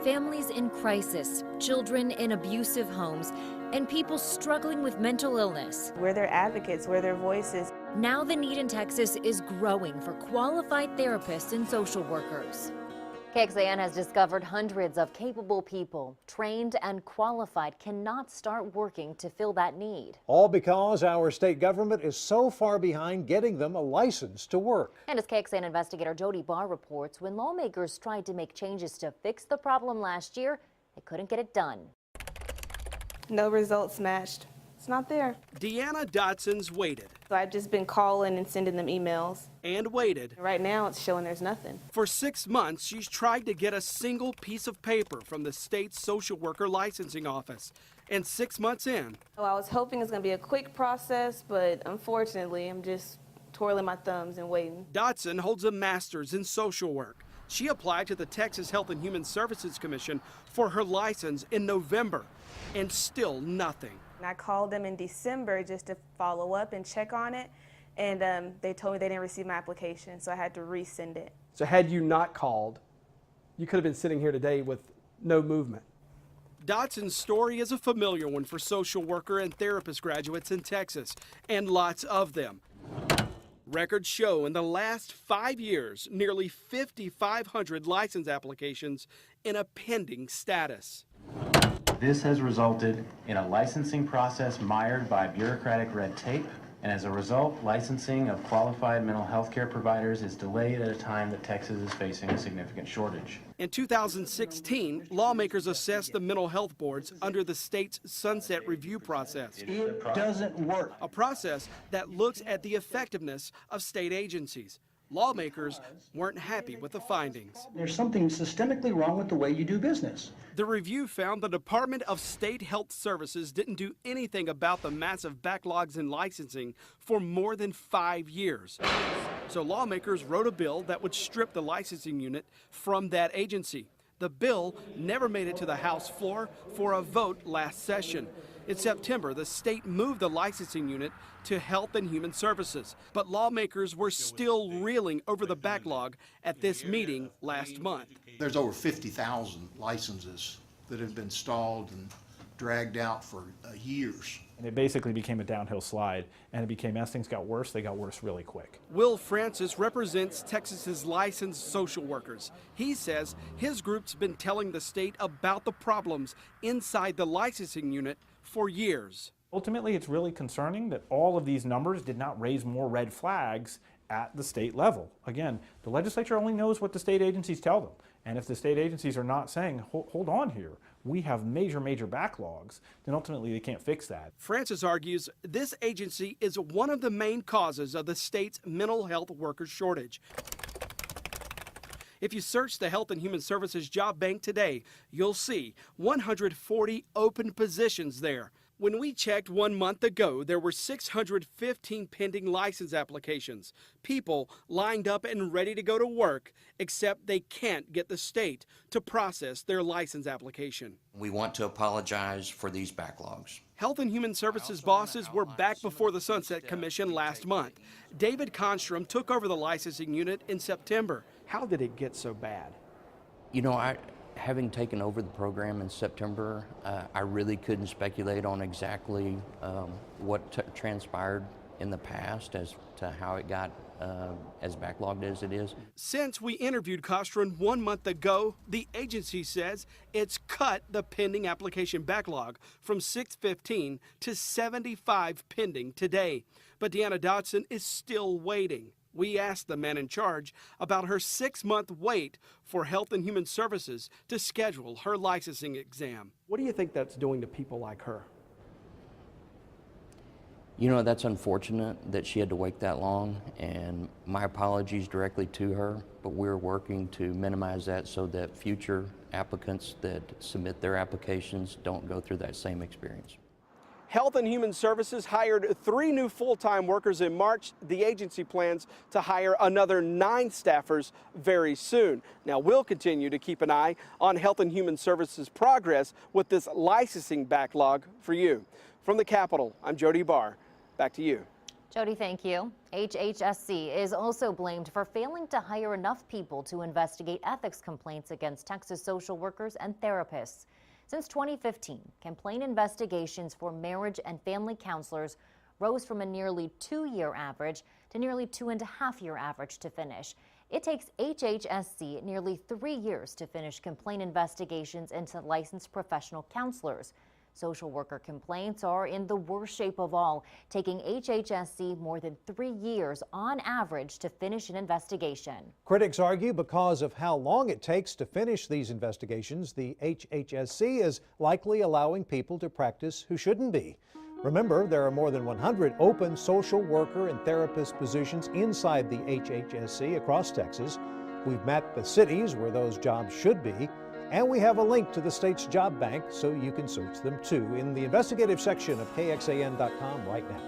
Families in crisis, children in abusive homes, and people struggling with mental illness. We're their advocates, we're their voices. Now the need in Texas is growing for qualified therapists and social workers. Kxan has discovered hundreds of capable people, trained and qualified, cannot start working to fill that need. All because our state government is so far behind getting them a license to work. And as Kxan investigator Jody Barr reports, when lawmakers tried to make changes to fix the problem last year, they couldn't get it done. No results matched. It's not there. Deanna Dotson's waited. So I've just been calling and sending them emails. And waited. Right now it's showing there's nothing. For 6 months, she's tried to get a single piece of paper from the state's social worker licensing office. And 6 months in. Well, I was hoping it's going to be a quick process, but unfortunately, I'm just twirling my thumbs and waiting. Dotson holds a master's in social work. She applied to the Texas Health and Human Services Commission for her license in November, and still nothing. And I called them in December just to follow up and check on it, and they told me they didn't receive my application, so I had to resend it. So had you not called, you could have been sitting here today with no movement. Dotson's story is a familiar one for social worker and therapist graduates in Texas, and lots of them. Records show in the last 5 years, nearly 5,500 license applications in a pending status. This has resulted in a licensing process mired by bureaucratic red tape, and as a result, licensing of qualified mental health care providers is delayed at a time that Texas is facing a significant shortage. In 2016, lawmakers assessed the mental health boards under the state's sunset review process. It doesn't work. A process that looks at the effectiveness of state agencies. Lawmakers weren't happy with the findings. There's something systemically wrong with the way you do business. The review found the Department of State Health Services didn't do anything about the massive backlogs in licensing for more than 5 years. So lawmakers wrote a bill that would strip the licensing unit from that agency. The bill never made it to the House floor for a vote last session. In September, the state moved the licensing unit to Health and Human Services, but lawmakers were still reeling over the backlog at this meeting last month. There's over 50,000 licenses that have been stalled and dragged out for years. And it basically became a downhill slide, and it became, as things got worse, they got worse really quick. Will Francis represents Texas's licensed social workers. He says his group's been telling the state about the problems inside the licensing unit for years. Ultimately, it's really concerning that all of these numbers did not raise more red flags at the state level. Again, the legislature only knows what the state agencies tell them. And if the state agencies are not saying, hold on here, we have major backlogs, then ultimately they can't fix that. Francis argues this agency is one of the main causes of the state's mental health worker shortage. If you search the Health and Human Services Job Bank today, you'll see 140 open positions there. When we checked 1 month ago, there were 615 pending license applications. People lined up and ready to go to work, except they can't get the state to process their license application. We want to apologize for these backlogs. Health and Human Services bosses were back before the Sunset Commission last month. David Constrom took over the licensing unit in September. How did it get so bad? You know, having taken over the program in September, I really couldn't speculate on exactly what transpired in the past as to how it got as backlogged as it is. Since we interviewed Kxan 1 month ago, the agency says it's cut the pending application backlog from 615 to 75 pending today. But Deanna Dotson is still waiting. We asked the man in charge about her 6-month wait for Health and Human Services to schedule her licensing exam. What do you think that's doing to people like her? You know, that's unfortunate that she had to wait that long, and my apologies directly to her, but we're working to minimize that so that future applicants that submit their applications don't go through that same experience. Health and Human Services hired 3 new full-time workers in March. The agency plans to hire another 9 staffers very soon. Now, we'll continue to keep an eye on Health and Human Services' progress with this licensing backlog for you. From the Capitol, I'm Jody Barr. Back to you. Jody, thank you. HHSC is also blamed for failing to hire enough people to investigate ethics complaints against Texas social workers and therapists. Since 2015, complaint investigations for marriage and family counselors rose from a nearly 2-year average to nearly 2.5-year average to finish. It takes HHSC nearly 3 years to finish complaint investigations into licensed professional counselors. Social worker complaints are in the worst shape of all, taking HHSC more than 3 years on average to finish an investigation. Critics argue because of how long it takes to finish these investigations, the HHSC is likely allowing people to practice who shouldn't be. Remember, there are more than 100 open social worker and therapist positions inside the HHSC across Texas. We've mapped the cities where those jobs should be, and we have a link to the state's job bank so you can search them too in the investigative section of KXAN.com right now.